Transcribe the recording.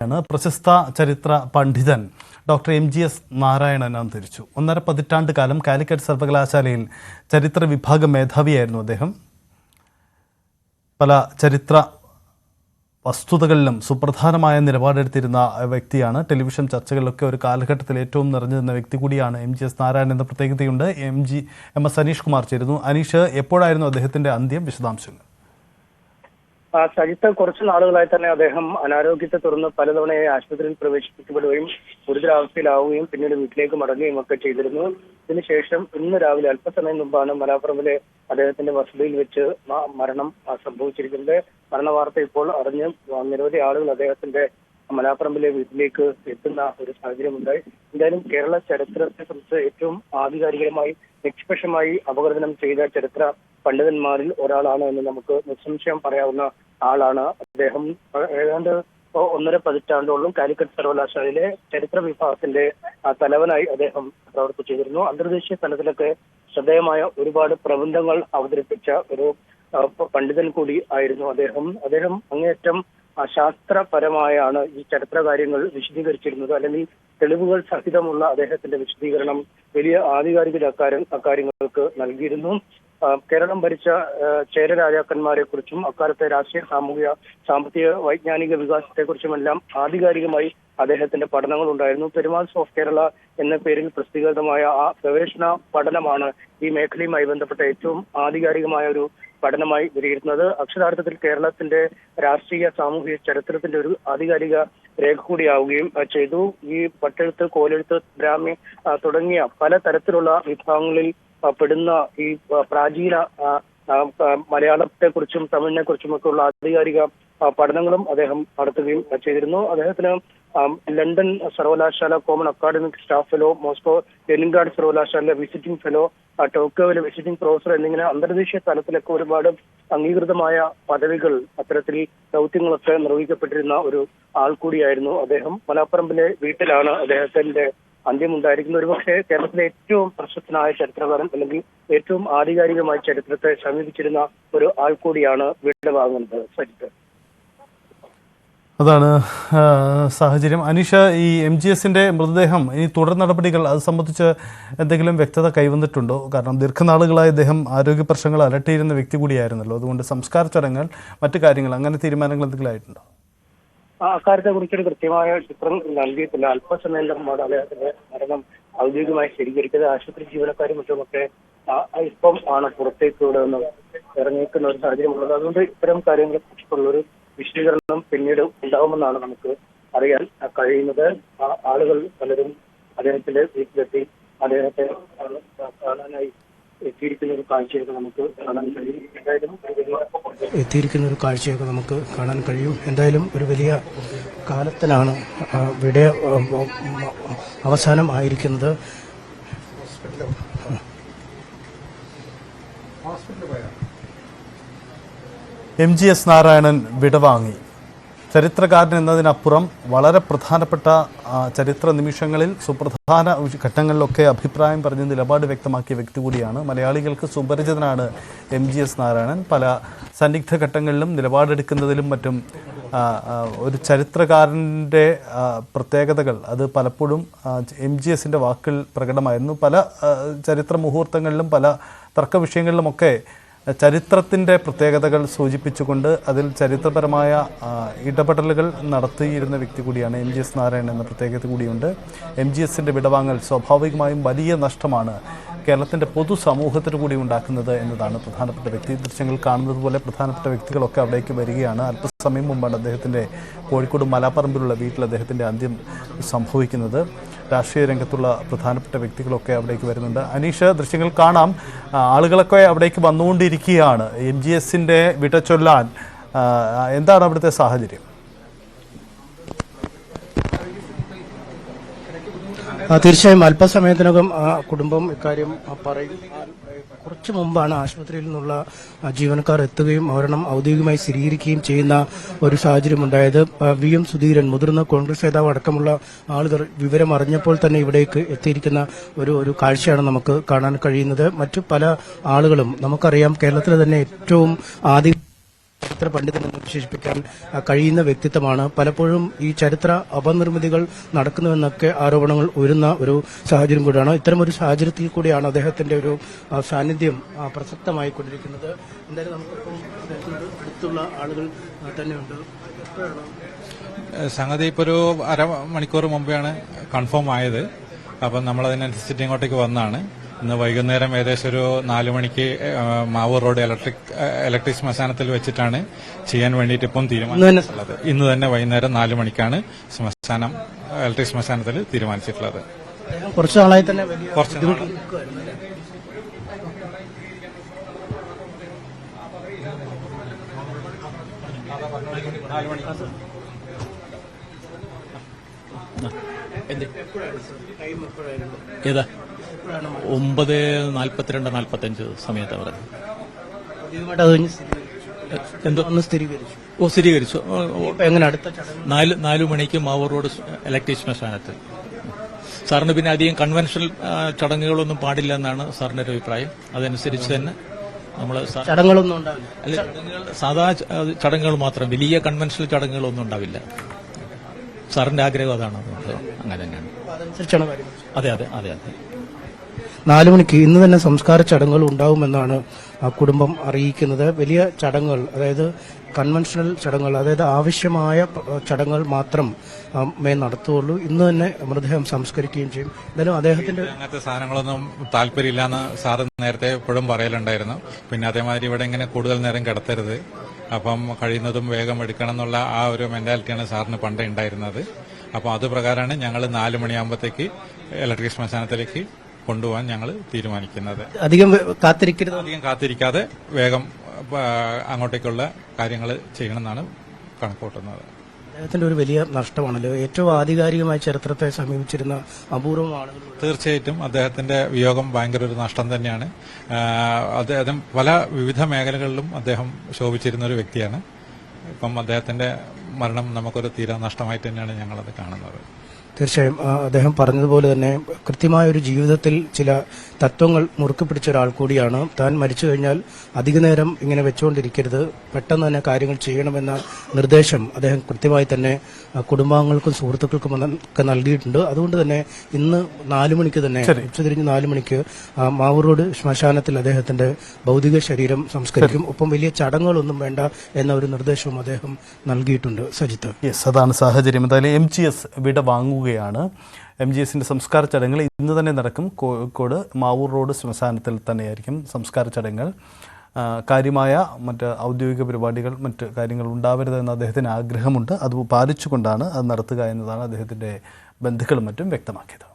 പ്രശസ്ത ചരിത്ര പണ്ഡിതൻ ഡോക്ടർ MGS നാരായണൻ അന്തരിച്ചു. 1.5 പതിറ്റാണ്ട് കാലം കാലിക്കറ്റ് സർവകലാശാലയിൽ ചരിത്ര വിഭാഗം മേധാവിയായിരുന്നു അദ്ദേഹം. പല ചരിത്ര വസ്തുതകളിലും സുപ്രധാനമായ നിലപാടെടുത്തിരുന്ന വ്യക്തിയാണ്. ടെലിവിഷൻ ചർച്ചകളിലൊക്കെ ഒരു കാലഘട്ടത്തിൽ ഏറ്റവും നിറഞ്ഞു നിന്ന വ്യക്തി കൂടിയാണ് MGS നാരായണൻ എന്ന പ്രത്യേകതയുണ്ട്. MS അനീഷ് കുമാർ ചേരുന്നു. അനീഷ്, എപ്പോഴായിരുന്നു അദ്ദേഹത്തിന്റെ അന്ത്യം? വിശദാംശങ്ങൾ. സജിത്ത്, കുറച്ചു നാളുകളായി തന്നെ അദ്ദേഹം അനാരോഗ്യത്തെ തുടർന്ന് പലതവണയായി ആശുപത്രിയിൽ പ്രവേശിപ്പിക്കപ്പെടുകയും ഗുരുതരാവസ്ഥയിലാവുകയും പിന്നീട് വീട്ടിലേക്ക് മടങ്ങുകയും ഒക്കെ ചെയ്തിരുന്നു. ഇതിനുശേഷം ഇന്ന് രാവിലെ അല്പസമയം മുമ്പാണ് മലാപ്പുറമിലെ അദ്ദേഹത്തിന്റെ വസതിയിൽ വെച്ച് മരണം സംഭവിച്ചിരിക്കുന്നത്. മരണവാർത്ത ഇപ്പോൾ അറിഞ്ഞ് നിരവധി ആളുകൾ അദ്ദേഹത്തിന്റെ മലാപ്പുറമിലെ വീട്ടിലേക്ക് എത്തുന്ന ഒരു സാഹചര്യമുണ്ടായി. എന്തായാലും കേരള ചരിത്രത്തെ സംബന്ധിച്ച് ഏറ്റവും ആധികാരികമായി നിഷ്പക്ഷമായി അപഗ്രഥനം ചെയ്ത ചരിത്ര പണ്ഡിതന്മാരിൽ ഒരാളാണ് എന്ന് നമുക്ക് നിസ്സംശയം പറയാവുന്ന ആളാണ് അദ്ദേഹം. ഏതാണ്ട് 1.5 പതിറ്റാണ്ടോളം കാലിക്കറ്റ് സർവകലാശാലയിലെ ചരിത്ര വിഭാഗത്തിന്റെ തലവനായി അദ്ദേഹം പ്രവർത്തിച്ചിരുന്നു. അന്തർദേശീയ തലത്തിലൊക്കെ ശ്രദ്ധേയമായ ഒരുപാട് പ്രബന്ധങ്ങൾ അവതരിപ്പിച്ച ഒരു പണ്ഡിതൻ കൂടി ആയിരുന്നു അദ്ദേഹം അങ്ങേയറ്റം ശാസ്ത്രപരമായാണ് ഈ ചരിത്ര കാര്യങ്ങൾ വിശദീകരിച്ചിരുന്നത്. അല്ലെങ്കിൽ തെളിവുകൾ സഹിതമുള്ള അദ്ദേഹത്തിന്റെ വിശദീകരണം വലിയ ആധികാരികത അക്കാര്യങ്ങൾക്ക് നൽകിയിരുന്നു. കേരളം ഭരിച്ച ചേര രാജാക്കന്മാരെ കുറിച്ചും അക്കാലത്തെ രാഷ്ട്രീയ സാമ്പത്തിക വൈജ്ഞാനിക വികാസത്തെക്കുറിച്ചുമെല്ലാം ആധികാരികമായി അദ്ദേഹത്തിന്റെ പഠനങ്ങൾ ഉണ്ടായിരുന്നു. പെരുമാൾസ് ഓഫ് കേരള എന്ന പേരിൽ പ്രസിദ്ധീകൃതമായ ആ ഗവേഷണ പഠനമാണ് ഈ മേഖലയുമായി ബന്ധപ്പെട്ട ഏറ്റവും ആധികാരികമായ ഒരു പഠനമായി വിലയിരുത്തുന്നത്. അക്ഷരാർത്ഥത്തിൽ കേരളത്തിന്റെ രാഷ്ട്രീയ സാമൂഹിക ചരിത്രത്തിന്റെ ഒരു ആധികാരിക രേഖ കൂടിയാവുകയും ചെയ്തു. ഈ പട്ടെഴുത്ത്, കോലെഴുത്ത്, ബ്രാഹ്മി തുടങ്ങിയ പല തരത്തിലുള്ള വിഭാഗങ്ങളിൽ പെടുന്ന ഈ പ്രാചീന മലയാളത്തെക്കുറിച്ചും തമിഴിനെ കുറിച്ചുമൊക്കെ ഉള്ള ആധികാരിക പഠനങ്ങളും അദ്ദേഹം നടത്തുകയും ചെയ്തിരുന്നു. അദ്ദേഹത്തിന് ലണ്ടൻ സർവകലാശാല common academic staff fellow, Moscow Leningrad സർവകലാശാല വിസിറ്റിംഗ് ഫെലോ, ടോക്കിയോയിലെ വിസിറ്റിംഗ് പ്രൊഫസർ എന്നിങ്ങനെ അന്തർദേശീയ തലത്തിലൊക്കെ ഒരുപാട് അംഗീകൃതമായ പദവികൾ, അത്തരത്തിൽ ദൗത്യങ്ങളൊക്കെ നിർവഹിക്കപ്പെട്ടിരുന്ന ഒരു ആൾ കൂടിയായിരുന്നു അദ്ദേഹം. മലാപ്പറമ്പിലെ വീട്ടിലാണ് അദ്ദേഹത്തിന്റെ അന്ത്യമുണ്ടായിരിക്കുന്നത്. ഒരുപക്ഷെ കേരളത്തിലെ ഏറ്റവും പ്രശസ്തനായ ചരിത്രകാരൻ അല്ലെങ്കിൽ ഏറ്റവും ആധികാരികമായ ചരിത്രത്തെ സമീപിച്ചിരുന്ന ഒരു ആൾ കൂടിയാണ് വിടവാങ്ങുന്നത്. സജിത്ത്, അതാണ് സാഹചര്യം. അനീഷ, ഈ MGSന്റെ മൃതദേഹം ഇനി തുടർ നടപടികൾ അത് സംബന്ധിച്ച് എന്തെങ്കിലും വ്യക്തത കൈവന്നിട്ടുണ്ടോ? കാരണം ദീർഘനാളുകളായി അദ്ദേഹം ആരോഗ്യ പ്രശ്നങ്ങൾ അലട്ടിയിരുന്ന വ്യക്തി കൂടിയായിരുന്നല്ലോ. അതുകൊണ്ട് സംസ്കാര ചടങ്ങുകൾ, മറ്റു കാര്യങ്ങൾ, അങ്ങനെ തീരുമാനങ്ങൾ എന്തെങ്കിലും ആയിട്ടുണ്ടോ? അക്കാര്യത്തെ കുറിച്ചൊരു കൃത്യമായ ചിത്രം നൽകിയിട്ടില്ല. അല്പസമയം മുമ്പാണ് അദ്ദേഹത്തിന്റെ മരണം ഔദ്യോഗികമായി സ്ഥിരീകരിച്ചത്. ആശുപത്രി ജീവനക്കാരും മറ്റുമൊക്കെ ഇപ്പം ആണ് പുറത്തേക്ക് ഇവിടെ നിന്ന് ഇറങ്ങിയിരിക്കുന്ന ഒരു സാഹചര്യമുള്ളത്. അതുകൊണ്ട് ഇത്തരം കാര്യങ്ങളെ കുറിച്ചുള്ളൊരു വിശദീകരണം പിന്നീട് ഉണ്ടാവുമെന്നാണ് നമുക്ക് അറിയാൻ കഴിയുന്നത്. ആളുകൾ പലരും അദ്ദേഹത്തിന്റെ വീട്ടിലെത്തി അദ്ദേഹത്തെ കാണാനായി എത്തിയിരിക്കുന്ന ഒരു കാഴ്ചയൊക്കെ നമുക്ക് കാണാൻ കഴിയും. എന്തായാലും ഒരു വലിയ കാലത്തിനാണ് ഇവിടെ അവസാനം ആയിരിക്കുന്നത്. MGS നാരായണൻ വിടവാങ്ങി. ചരിത്രകാരൻ എന്നതിനപ്പുറം വളരെ പ്രധാനപ്പെട്ട ചരിത്ര നിമിഷങ്ങളിൽ, സുപ്രധാന ഘട്ടങ്ങളിലൊക്കെ അഭിപ്രായം പറഞ്ഞ് നിലപാട് വ്യക്തമാക്കിയ വ്യക്തി കൂടിയാണ്. മലയാളികൾക്ക് സുപരിചിതനാണ് MGS നാരായണൻ. പല സന്നിഗ്ധ ഘട്ടങ്ങളിലും നിലപാടെടുക്കുന്നതിലും മറ്റും ഒരു ചരിത്രകാരൻ്റെ പ്രത്യേകതകൾ അത് പലപ്പോഴും MGSന്റെ വാക്കുകൾ പ്രകടമായിരുന്നു. പല ചരിത്ര മുഹൂർത്തങ്ങളിലും പല തർക്ക വിഷയങ്ങളിലുമൊക്കെ ചരിത്രത്തിൻ്റെ പ്രത്യേകതകൾ സൂചിപ്പിച്ചുകൊണ്ട് അതിൽ ചരിത്രപരമായ ഇടപെടലുകൾ നടത്തിയിരുന്ന വ്യക്തി കൂടിയാണ് MGS നാരായണൻ എന്ന പ്രത്യേകത കൂടിയുണ്ട്. MGSന്റെ വിടവാങ്ങൽ സ്വാഭാവികമായും വലിയ നഷ്ടമാണ് കേരളത്തിൻ്റെ പൊതുസമൂഹത്തിന് കൂടി ഉണ്ടാക്കുന്നത് എന്നതാണ് പ്രധാനപ്പെട്ട വ്യക്തി. ദൃശ്യങ്ങൾ കാണുന്നത് പോലെ പ്രധാനപ്പെട്ട വ്യക്തികളൊക്കെ അവിടേക്ക് വരികയാണ്. അല്പസമയം മുമ്പാണ് അദ്ദേഹത്തിൻ്റെ കോഴിക്കോട് മലാപ്പറമ്പിലുള്ള വീട്ടിൽ അദ്ദേഹത്തിൻ്റെ അന്ത്യം സംഭവിക്കുന്നത്. രാഷ്ട്രീയ രംഗത്തുള്ള പ്രധാനപ്പെട്ട വ്യക്തികളൊക്കെ അവിടേക്ക് വരുന്നുണ്ട്. അനീഷ്, ദൃശ്യങ്ങൾ കാണാം. ആളുകളൊക്കെ അവിടേക്ക് വന്നുകൊണ്ടിരിക്കുകയാണ്. MGSന്റെ വിട ചൊല്ലാൻ എന്താണ് അവിടുത്തെ സാഹചര്യം? തീർച്ചയായും അല്പസമയത്തിനകം കുടുംബം ഇക്കാര്യം പറയും. കുറച്ചു മുമ്പാണ് ആശുപത്രിയിൽ നിന്നുള്ള ജീവനക്കാർ എത്തുകയും മരണം ഔദ്യോഗികമായി സ്ഥിരീകരിക്കുകയും ചെയ്യുന്ന ഒരു സാഹചര്യം ഉണ്ടായത്. VM സുധീരൻ, മുതിർന്ന കോൺഗ്രസ് നേതാവ് അടക്കമുള്ള ആളുകൾ വിവരം അറിഞ്ഞപ്പോൾ തന്നെ ഇവിടേക്ക് എത്തിയിരിക്കുന്ന ഒരു കാഴ്ചയാണ് നമുക്ക് കാണാൻ കഴിയുന്നത്. മറ്റു പല ആളുകളും, നമുക്കറിയാം കേരളത്തിലെ തന്നെ ഏറ്റവും ചരിത്ര പണ്ഡിതൻ എന്ന് വിശേഷിപ്പിക്കാൻ കഴിയുന്ന വ്യക്തിത്വമാണ്. പലപ്പോഴും ഈ ചരിത്ര അപനിർമ്മിതികൾ നടക്കുന്നുവെന്നൊക്കെ ആരോപണങ്ങൾ ഉയരുന്ന ഒരു സാഹചര്യം കൂടിയാണ്. ഇത്തരമൊരു സാഹചര്യത്തിൽ കൂടിയാണ് അദ്ദേഹത്തിന്റെ ഒരു സാന്നിധ്യം പ്രസക്തമായി കൊണ്ടിരിക്കുന്നത്. എന്തായാലും നമുക്കിപ്പം അദ്ദേഹത്തിനോട് അടുത്തുള്ള ആളുകൾ തന്നെയുണ്ട്. സംഗതി ഇപ്പോൾ ഒരു അരമണിക്കൂർ മുമ്പെയാണ് കൺഫേം ആയത്. അപ്പം നമ്മളതിനനുസരിച്ചിട്ട് ഇങ്ങോട്ടേക്ക് വന്നാണ്. ഇന്ന് വൈകുന്നേരം ഏകദേശം ഒരു 4 മണിക്ക് മാവൂർ റോഡ് ഇലക്ട്രിക് ശ്മശാനത്തിൽ വെച്ചിട്ടാണ് ചെയ്യാൻ വേണ്ടിയിട്ട് ഇപ്പം തീരുമാനിച്ചിട്ടുള്ളത്. ഇന്ന് തന്നെ വൈകുന്നേരം 4 മണിക്കാണ് ഇലക്ട്രിക് ശ്മശാനത്തിൽ തീരുമാനിച്ചിട്ടുള്ളത്. കുറച്ച് നാളായി തന്നെ കുറച്ച് ഏതാ 9:42-45 സമയത്താണ് പറയുന്നത്. എന്തോ സ്ഥിരീകരിച്ചു. സ്ഥിരീകരിച്ചു. എങ്ങനെ അടുത്ത 4 മണിക്ക് മാവൂർ റോഡ് ഇലക്ട്രിക് ശ്മശാനത്തിൽ. സാറിന് പിന്നെ അധികം കൺവെൻഷണൽ ചടങ്ങുകളൊന്നും പാടില്ല എന്നാണ് സാറിന്റെ ഒരു അഭിപ്രായം. അതനുസരിച്ച് തന്നെ നമ്മൾ ചടങ്ങുകളൊന്നും ഉണ്ടാവില്ല. സാധാ ചടങ്ങുകൾ മാത്രം, വലിയ കൺവെൻഷണൽ ചടങ്ങുകളൊന്നും ഉണ്ടാവില്ല. സാറിന്റെ ആഗ്രഹം അതാണ്. അങ്ങനെ തന്നെയാണ്. അതനുസരിച്ചാണ് കാര്യം. അതെ അതെ അതെ അതെ 4 മണിക്ക് ഇന്ന് തന്നെ സംസ്കാര ചടങ്ങുകൾ ഉണ്ടാവുമെന്നാണ് ആ കുടുംബം അറിയിക്കുന്നത്. വലിയ ചടങ്ങുകൾ, അതായത് കൺവെൻഷണൽ ചടങ്ങുകൾ, അതായത് ആവശ്യമായ ചടങ്ങുകൾ മാത്രം നടത്തുകയുള്ളൂ. ഇന്ന് തന്നെ മൃതദേഹം സംസ്കരിക്കുകയും ചെയ്യും. എന്തായാലും അദ്ദേഹത്തിന്റെ അങ്ങനത്തെ സാധനങ്ങളൊന്നും താല്പര്യമില്ലാന്ന് സാറ് നേരത്തെ എപ്പോഴും പറയലുണ്ടായിരുന്നു. പിന്നെ അതേമാതിരി ഇവിടെ ഇങ്ങനെ കൂടുതൽ നേരം കിടത്തരുത്, അപ്പം കഴിയുന്നതും വേഗം എടുക്കണം എന്നുള്ള ആ ഒരു മെന്റാലിറ്റിയാണ് സാറിന് പണ്ടേ ഉണ്ടായിരുന്നത്. അപ്പോൾ അത് പ്രകാരമാണ് ഞങ്ങൾ 4 മണിയാകുമ്പോഴത്തേക്ക് ഇലക്ട്രിക് ശ്മശാനത്തിലേക്ക് കൊണ്ടുപോകാൻ ഞങ്ങൾ തീരുമാനിക്കുന്നത്. അധികം കാത്തിരിക്കാതെ വേഗം അങ്ങോട്ടേക്കുള്ള കാര്യങ്ങൾ ചെയ്യണമെന്നാണ് കണക്കൂട്ടുന്നത്. അദ്ദേഹത്തിന്റെ ഒരു വലിയ നഷ്ടമാണല്ലോ. ഏറ്റവും ആധികാരികമായ ചരിത്രത്തെ സമീപിച്ചിരുന്ന അപൂർവം ആളുകൾ. തീർച്ചയായിട്ടും അദ്ദേഹത്തിന്റെ വിയോഗം ഭയങ്കര ഒരു നഷ്ടം തന്നെയാണ്. അദ്ദേഹം പല വിവിധ മേഖലകളിലും അദ്ദേഹം ശോഭിച്ചിരുന്ന ഒരു വ്യക്തിയാണ്. ഇപ്പം അദ്ദേഹത്തിന്റെ മരണം നമുക്കൊരു തീരാ നഷ്ടമായിട്ട് തന്നെയാണ് ഞങ്ങളത് കാണുന്നത്. തീർച്ചയായും അദ്ദേഹം പറഞ്ഞതുപോലെ തന്നെ കൃത്യമായ ഒരു ജീവിതത്തിൽ ചില തത്വങ്ങൾ മുറുക്കി പിടിച്ച ഒരാൾ കൂടിയാണ്. താൻ മരിച്ചു കഴിഞ്ഞാൽ അധിക നേരം ഇങ്ങനെ വെച്ചുകൊണ്ടിരിക്കരുത്, പെട്ടെന്ന് തന്നെ കാര്യങ്ങൾ ചെയ്യണമെന്ന നിർദ്ദേശം അദ്ദേഹം കൃത്യമായി തന്നെ കുടുംബാംഗങ്ങൾക്കും സുഹൃത്തുക്കൾക്കും ഒക്കെ നൽകിയിട്ടുണ്ട്. അതുകൊണ്ട് തന്നെ ഇന്ന് 4 മണിക്ക് തന്നെ, ഉച്ചതിരിഞ്ഞ് 4 മണിക്ക് മാവൂർ റോഡ് ശ്മശാനത്തിൽ അദ്ദേഹത്തിന്റെ ഭൗതിക ശരീരം സംസ്കരിക്കും. ഒപ്പം വലിയ ചടങ്ങുകളൊന്നും വേണ്ട എന്ന ഒരു നിർദ്ദേശവും അദ്ദേഹം നൽകിയിട്ടുണ്ട്. സജിത്ത്, അതാണ് സാഹചര്യം. എന്തായാലും MGS വിട വാങ്ങുകയാണ്. MGSന്റെ സംസ്കാര ചടങ്ങുകൾ ഇന്ന് തന്നെ നടക്കും. കോഴിക്കോട് മാവൂർ റോഡ് ശ്മശാനത്തിൽ തന്നെയായിരിക്കും സംസ്കാര ചടങ്ങുകൾ. കാര്യമായ മറ്റ് ഔദ്യോഗിക പരിപാടികൾ, മറ്റ് കാര്യങ്ങൾ ഉണ്ടാവരുതെന്ന് അദ്ദേഹത്തിന് ആഗ്രഹമുണ്ട്. അത് പാലിച്ചുകൊണ്ടാണ് അത് നടത്തുക എന്നതാണ് അദ്ദേഹത്തിൻ്റെ ബന്ധുക്കളും മറ്റും വ്യക്തമാക്കിയത്.